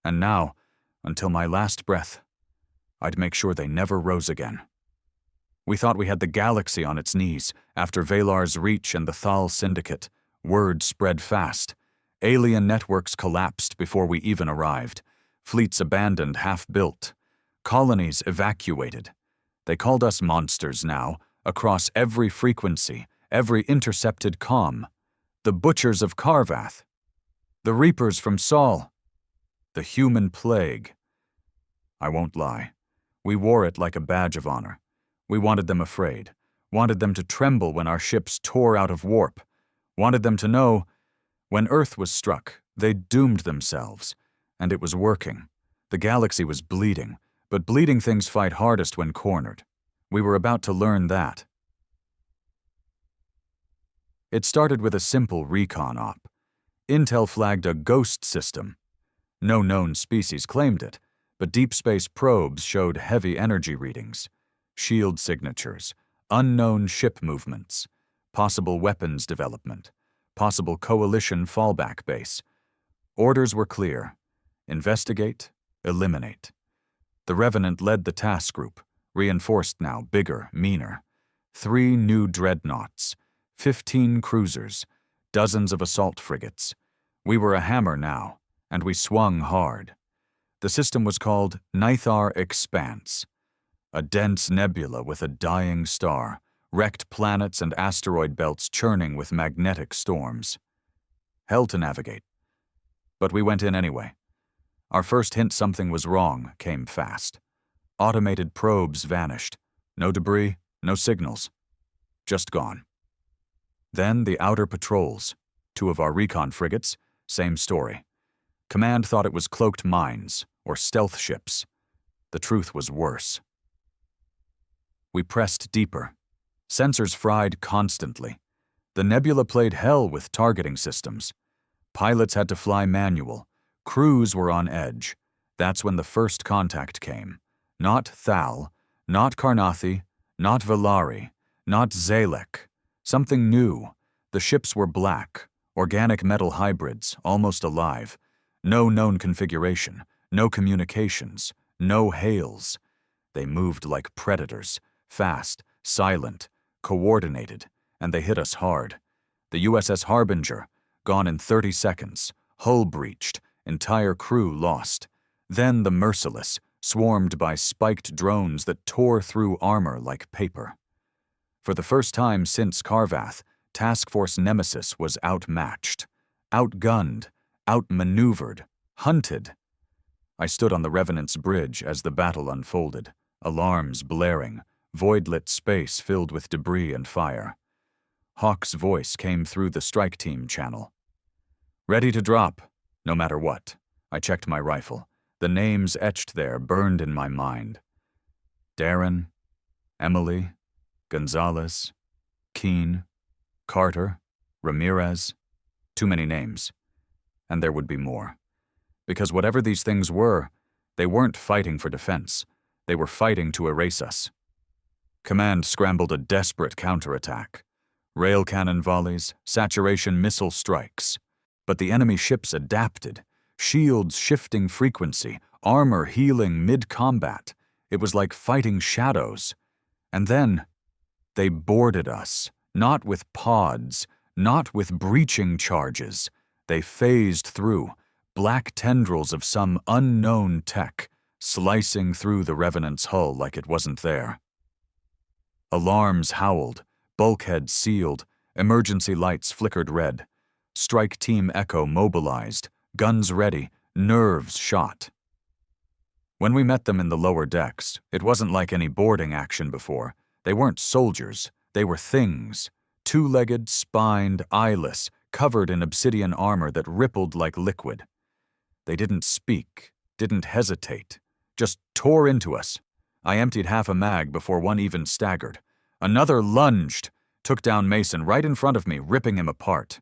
And now, until my last breath, I'd make sure they never rose again. We thought we had the galaxy on its knees after Velar's reach and the Thal syndicate. Word spread fast. Alien networks collapsed before we even arrived. Fleets abandoned, half-built. Colonies evacuated. They called us monsters now, across every frequency, every intercepted comm. The butchers of Carvath. The reapers from Sol. The human plague. I won't lie. We wore it like a badge of honor. We wanted them afraid. Wanted them to tremble when our ships tore out of warp. Wanted them to know, when Earth was struck, they doomed themselves. And it was working. The galaxy was bleeding, but bleeding things fight hardest when cornered. We were about to learn that. It started with a simple recon op. Intel flagged a ghost system. No known species claimed it, but deep space probes showed heavy energy readings, shield signatures, unknown ship movements, possible weapons development, possible coalition fallback base. Orders were clear. Investigate, eliminate. The Revenant led the task group, reinforced now, bigger, meaner. 3 new dreadnoughts, 15 cruisers, dozens of assault frigates. We were a hammer now, and we swung hard. The system was called Nithar Expanse, a dense nebula with a dying star, wrecked planets and asteroid belts churning with magnetic storms. Hell to navigate. But we went in anyway. Our first hint something was wrong came fast. Automated probes vanished. No debris, no signals. Just gone. Then the outer patrols. 2 of our recon frigates, same story. Command thought it was cloaked mines or stealth ships. The truth was worse. We pressed deeper. Sensors fried constantly. The nebula played hell with targeting systems. Pilots had to fly manual. Crews were on edge. That's when the first contact came. Not Thal, not Carnathi, not Velari, not Zalek. Something new. The ships were black, organic metal hybrids, almost alive. No known configuration, no communications, no hails. They moved like predators, fast, silent, coordinated, and they hit us hard. The USS Harbinger, gone in 30 seconds, hull breached, entire crew lost. Then the Merciless, swarmed by spiked drones that tore through armor like paper. For the first time since Carvath, Task Force Nemesis was outmatched, outgunned, outmaneuvered, hunted. I stood on the Revenant's bridge as the battle unfolded, alarms blaring, void-lit space filled with debris and fire. Hawk's voice came through the strike team channel. "Ready to drop, no matter what." I checked my rifle. The names etched there burned in my mind. Darren, Emily, Gonzalez, Keene, Carter, Ramirez. Too many names. And there would be more. Because whatever these things were, they weren't fighting for defense. They were fighting to erase us. Command scrambled a desperate counterattack. Rail cannon volleys, saturation missile strikes. But the enemy ships adapted. Shields shifting frequency, armor healing mid-combat. It was like fighting shadows. And then, they boarded us, not with pods, not with breaching charges. They phased through, black tendrils of some unknown tech, slicing through the Revenant's hull like it wasn't there. Alarms howled, bulkheads sealed, emergency lights flickered red. Strike Team Echo mobilized, guns ready, nerves shot. When we met them in the lower decks, it wasn't like any boarding action before. They weren't soldiers, they were things. Two-legged, spined, eyeless, covered in obsidian armor that rippled like liquid. They didn't speak, didn't hesitate, just tore into us. I emptied half a mag before one even staggered. Another lunged, took down Mason right in front of me, ripping him apart.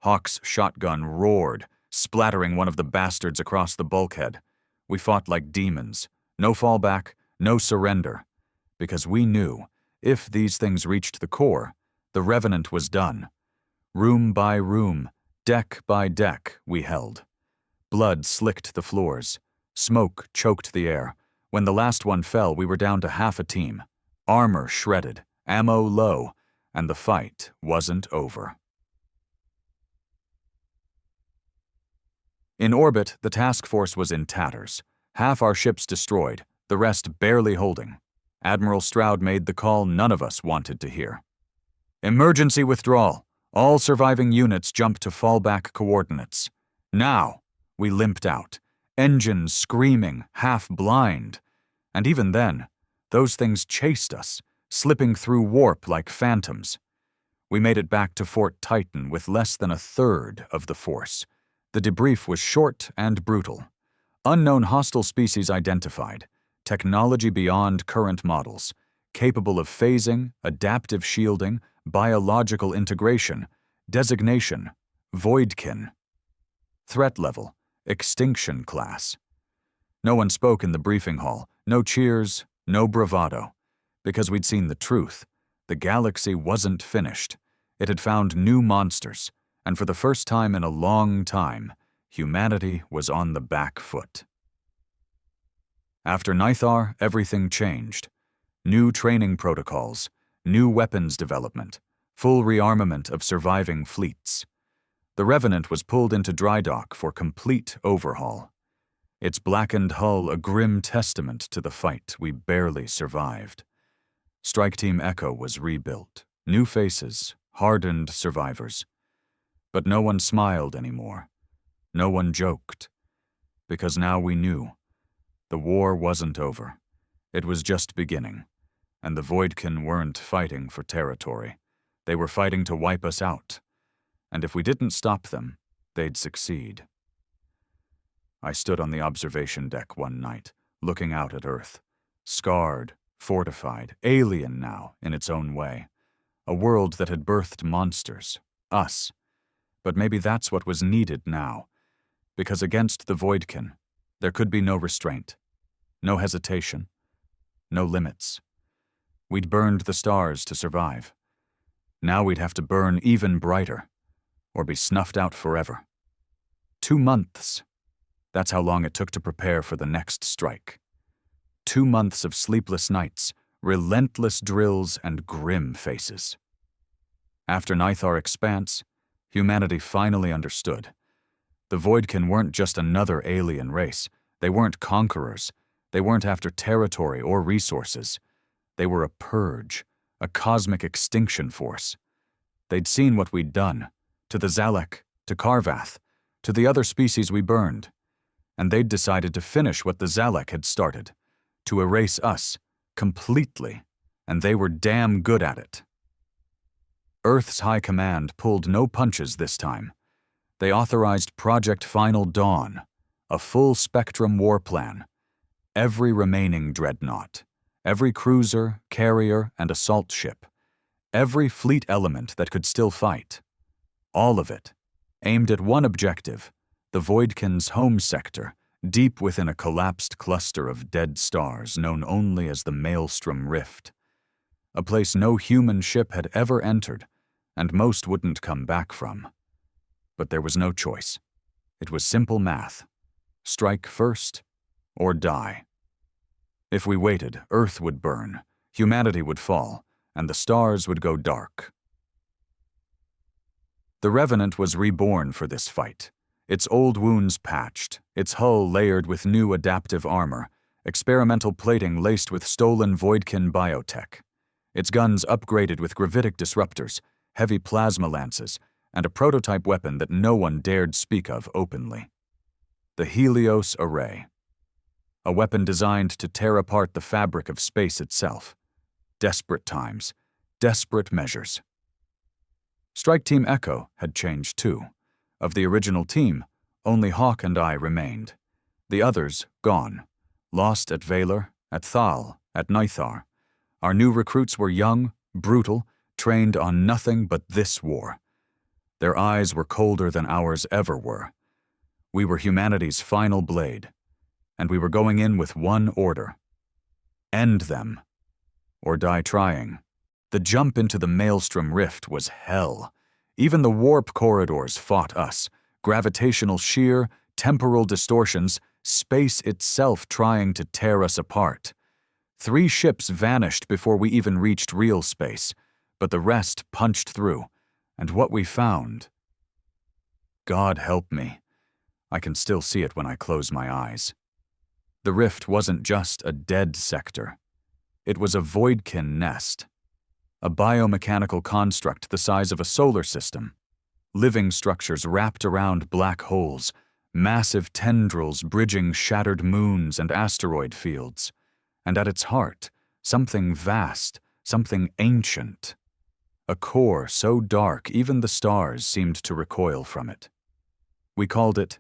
Hawk's shotgun roared, splattering one of the bastards across the bulkhead. We fought like demons. No fallback, no surrender. Because we knew, if these things reached the core, the Revenant was done. Room by room, deck by deck, we held. Blood slicked the floors. Smoke choked the air. When the last one fell, we were down to half a team. Armor shredded, ammo low, and the fight wasn't over. In orbit, the task force was in tatters. Half our ships destroyed, the rest barely holding. Admiral Stroud made the call none of us wanted to hear. Emergency withdrawal. All surviving units jump to fallback coordinates. Now, we limped out, engines screaming, half blind. And even then, those things chased us, slipping through warp like phantoms. We made it back to Fort Titan with less than a third of the force. The debrief was short and brutal. Unknown hostile species identified, technology beyond current models, capable of phasing, adaptive shielding, biological integration, designation, Voidkin. Threat level, extinction class. No one spoke in the briefing hall, no cheers, no bravado. Because we'd seen the truth. The galaxy wasn't finished. It had found new monsters, and for the first time in a long time, humanity was on the back foot. After Nithar, everything changed. New training protocols, new weapons development, full rearmament of surviving fleets. The Revenant was pulled into dry dock for complete overhaul. Its blackened hull a grim testament to the fight we barely survived. Strike Team Echo was rebuilt. New faces, hardened survivors. But no one smiled anymore. No one joked. Because now we knew. The war wasn't over. It was just beginning. And the Voidkin weren't fighting for territory. They were fighting to wipe us out. And if we didn't stop them, they'd succeed. I stood on the observation deck one night, looking out at Earth. Scarred, fortified, alien now, in its own way. A world that had birthed monsters. Us. But maybe that's what was needed now. Because against the Voidkin, there could be no restraint. No hesitation. No limits. We'd burned the stars to survive. Now we'd have to burn even brighter, or be snuffed out forever. 2 months. That's how long it took to prepare for the next strike. 2 months of sleepless nights, relentless drills, and grim faces. After Nithar Expanse, humanity finally understood. The Voidkin weren't just another alien race. They weren't conquerors. They weren't after territory or resources. They were a purge, a cosmic extinction force. They'd seen what we'd done, to the Zalek, to Carvath, to the other species we burned. And they'd decided to finish what the Zalek had started, to erase us, completely, and they were damn good at it. Earth's High Command pulled no punches this time. They authorized Project Final Dawn, a full-spectrum war plan. Every remaining dreadnought, every cruiser, carrier, and assault ship, every fleet element that could still fight. All of it, aimed at one objective, the Voidkin's home sector, deep within a collapsed cluster of dead stars known only as the Maelstrom Rift. A place no human ship had ever entered, and most wouldn't come back from. But there was no choice. It was simple math. Strike first, or die. If we waited, Earth would burn, humanity would fall, and the stars would go dark. The Revenant was reborn for this fight. Its old wounds patched, its hull layered with new adaptive armor, experimental plating laced with stolen Voidkin biotech. Its guns upgraded with gravitic disruptors, heavy plasma lances, and a prototype weapon that no one dared speak of openly. the Helios Array. A weapon designed to tear apart the fabric of space itself. Desperate times, desperate measures. Strike Team Echo had changed too. Of the original team, only Hawk and I remained. The others gone, lost at Velar, at Thal, at Nithar. Our new recruits were young, brutal, trained on nothing but this war. Their eyes were colder than ours ever were. We were humanity's final blade, and we were going in with one order. End them, or die trying. The jump into the Maelstrom Rift was hell. Even the warp corridors fought us. Gravitational shear, temporal distortions, space itself trying to tear us apart. 3 ships vanished before we even reached real space, but the rest punched through, and what we found... God help me. I can still see it when I close my eyes. The rift wasn't just a dead sector. It was a voidkin nest. A biomechanical construct the size of a solar system. Living structures wrapped around black holes, massive tendrils bridging shattered moons and asteroid fields. And at its heart, something vast, something ancient. A core so dark even the stars seemed to recoil from it. We called it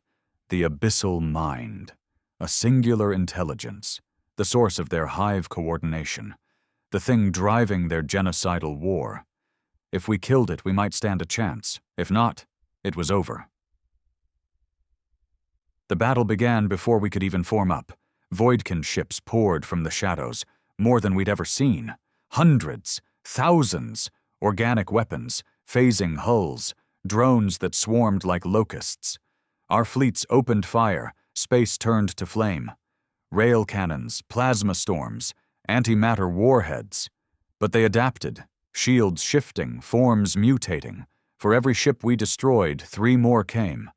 the Abyssal Mind, a singular intelligence, the source of their hive coordination, the thing driving their genocidal war. If we killed it, we might stand a chance. If not, it was over. The battle began before we could even form up. Voidkin ships poured from the shadows, more than we'd ever seen. Hundreds, thousands, organic weapons, phasing hulls, drones that swarmed like locusts. Our fleets opened fire, space turned to flame. Rail cannons, plasma storms, antimatter warheads. But they adapted, shields shifting, forms mutating. For every ship we destroyed, 3 more came.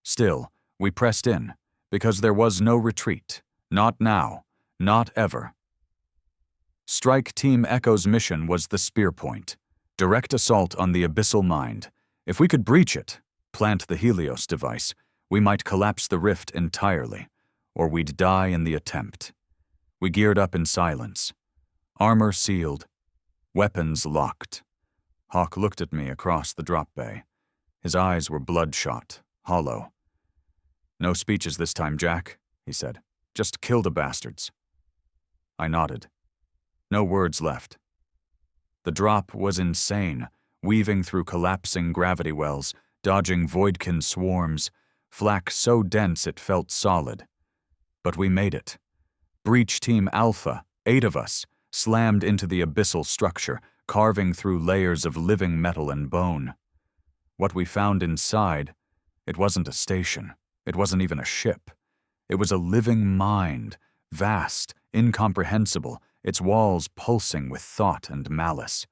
Still, we pressed in, because there was no retreat. Not now, not ever. Strike Team Echo's mission was the spear point. Direct assault on the Abyssal Mind. If we could breach it, plant the Helios device, we might collapse the rift entirely, or we'd die in the attempt. We geared up in silence. Armor sealed, weapons locked. Hawk looked at me across the drop bay. His eyes were bloodshot, hollow. "No speeches this time, Jack," he said. "Just kill the bastards." I nodded. No words left. The drop was insane, weaving through collapsing gravity wells, dodging voidkin swarms, flak so dense it felt solid. But we made it. Breach Team Alpha, 8 of us, slammed into the abyssal structure, carving through layers of living metal and bone. What we found inside, it wasn't a station. It wasn't even a ship. It was a living mind, vast, incomprehensible, its walls pulsing with thought and malice.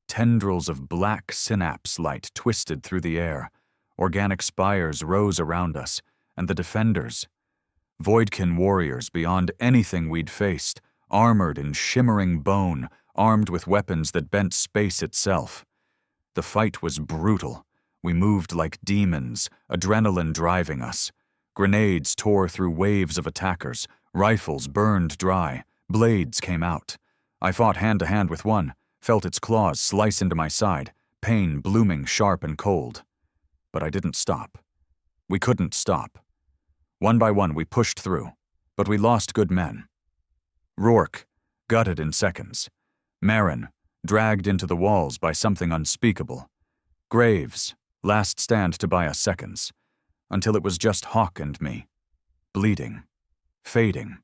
Tendrils of black synapse light twisted through the air. Organic spires rose around us, and the defenders. Voidkin warriors beyond anything we'd faced, armored in shimmering bone, armed with weapons that bent space itself. The fight was brutal. We moved like demons, adrenaline driving us. Grenades tore through waves of attackers, rifles burned dry, blades came out. I fought hand-to-hand with one, felt its claws slice into my side, pain blooming sharp and cold. But I didn't stop. We couldn't stop. One by one we pushed through, but we lost good men. Rourke, gutted in seconds. Marin, dragged into the walls by something unspeakable. Graves, last stand to buy us seconds, until it was just Hawk and me. Bleeding. Fading.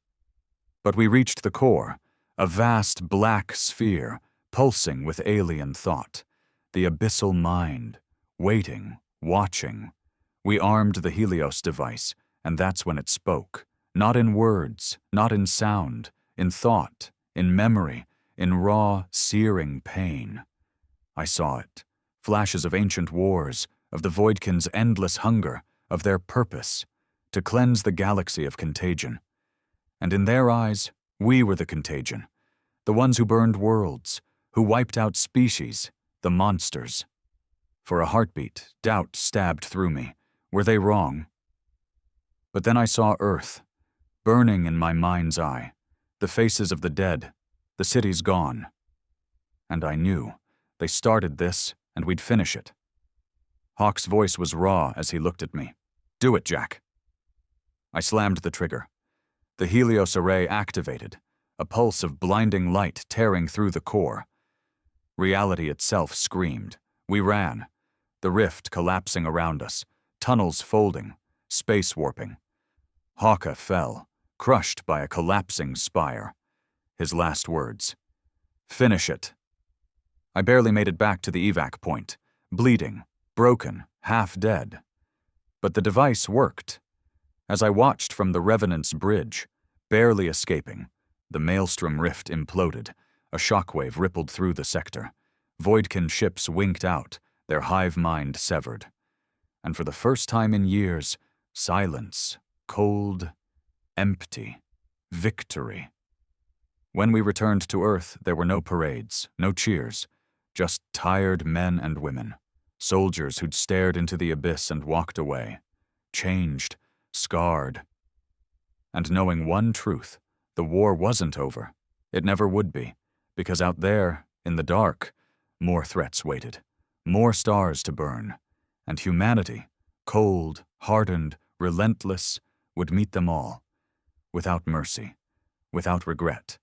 But we reached the core, a vast black sphere, pulsing with alien thought. The abyssal mind, waiting, watching. We armed the Helios device, and that's when it spoke. Not in words, not in sound, in thought, in memory, in raw, searing pain. I saw it. Flashes of ancient wars, of the Voidkin's endless hunger, of their purpose, to cleanse the galaxy of contagion. And in their eyes, we were the contagion. The ones who burned worlds, who wiped out species, the monsters. For a heartbeat, doubt stabbed through me. Were they wrong? But then I saw Earth, burning in my mind's eye, the faces of the dead, the cities gone. And I knew, they started this, and we'd finish it. Hawk's voice was raw as he looked at me. "Do it, Jack." I slammed the trigger. The Helios array activated, a pulse of blinding light tearing through the core. Reality itself screamed. We ran, the rift collapsing around us, tunnels folding, space warping. Hawka fell, crushed by a collapsing spire. His last words. "Finish it." I barely made it back to the evac point, bleeding, broken, half dead. But the device worked. As I watched from the Revenant's bridge, barely escaping, the Maelstrom rift imploded. A shockwave rippled through the sector. Voidkin ships winked out, their hive mind severed. And for the first time in years, silence, cold, empty, victory. When we returned to Earth, there were no parades, no cheers, just tired men and women, soldiers who'd stared into the abyss and walked away, changed, scarred. And knowing one truth, the war wasn't over. It never would be, because out there, in the dark, more threats waited, more stars to burn, and humanity, cold, hardened, relentless, would meet them all, without mercy, without regret,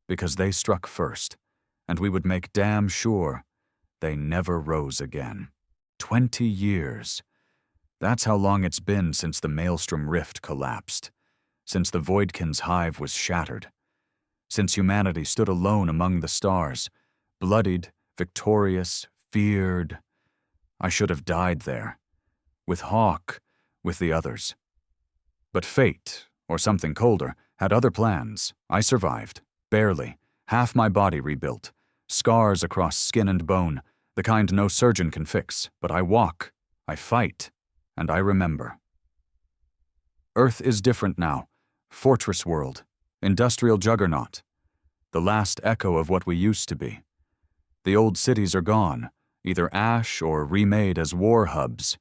because they struck first, and we would make damn sure they never rose again. 20 years. That's how long it's been since the Maelstrom rift collapsed, since the Voidkin's hive was shattered, since humanity stood alone among the stars, bloodied, victorious, feared. I should have died there, with Hawk, with the others. But fate, or something colder, had other plans. I survived, barely, half my body rebuilt, scars across skin and bone, the kind no surgeon can fix, but I walk, I fight, and I remember. Earth is different now, fortress world, industrial juggernaut, the last echo of what we used to be. The old cities are gone, either ash or remade as war hubs.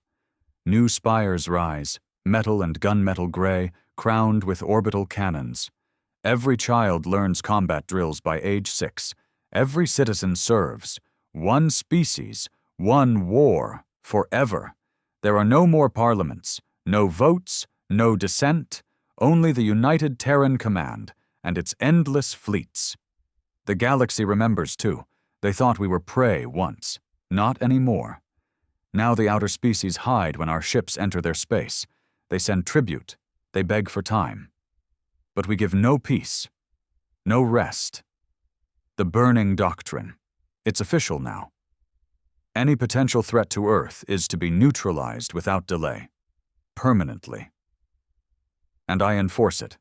New spires rise, metal and gunmetal gray, crowned with orbital cannons. Every child learns combat drills by age 6. Every citizen serves. One species, one war, forever. There are no more parliaments, no votes, no dissent, only the United Terran Command and its endless fleets. The galaxy remembers, too. They thought we were prey once. Not anymore. Now the outer species hide when our ships enter their space. They send tribute. They beg for time. But we give no peace. No rest. The burning doctrine. It's official now. Any potential threat to Earth is to be neutralized without delay. Permanently. And I enforce it.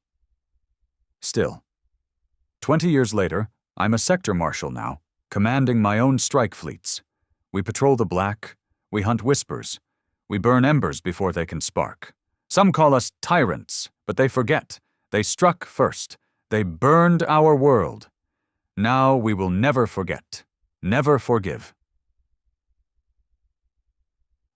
Still. 20 years later, I'm a sector marshal now, commanding my own strike fleets. We patrol the black, we hunt whispers, we burn embers before they can spark. Some call us tyrants, but they forget. They struck first. They burned our world. Now we will never forget, never forgive.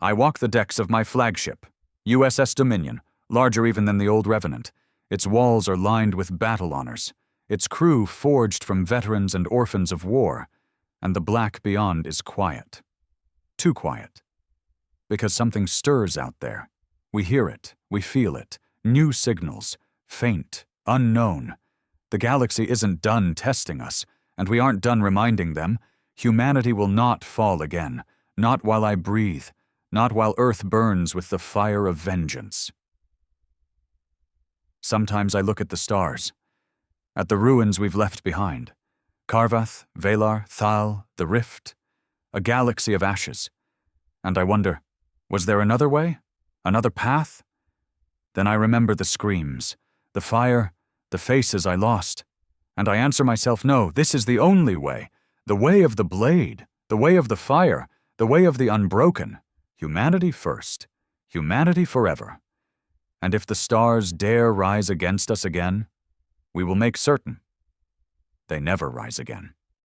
I walk the decks of my flagship, USS Dominion, larger even than the old Revenant. Its walls are lined with battle honors, its crew forged from veterans and orphans of war, and the black beyond is quiet. Too quiet. Because something stirs out there. We hear it, we feel it, new signals, faint, unknown. The galaxy isn't done testing us, and we aren't done reminding them. Humanity will not fall again, not while I breathe, not while Earth burns with the fire of vengeance. Sometimes I look at the stars, at the ruins we've left behind. Carvath, Velar, Thal, the Rift, a galaxy of ashes. And I wonder, was there another way? Another path? Then I remember the screams, the fire, the faces I lost. And I answer myself, no, this is the only way. The way of the blade, the way of the fire, the way of the unbroken. Humanity first, humanity forever. And if the stars dare rise against us again, we will make certain they never rise again.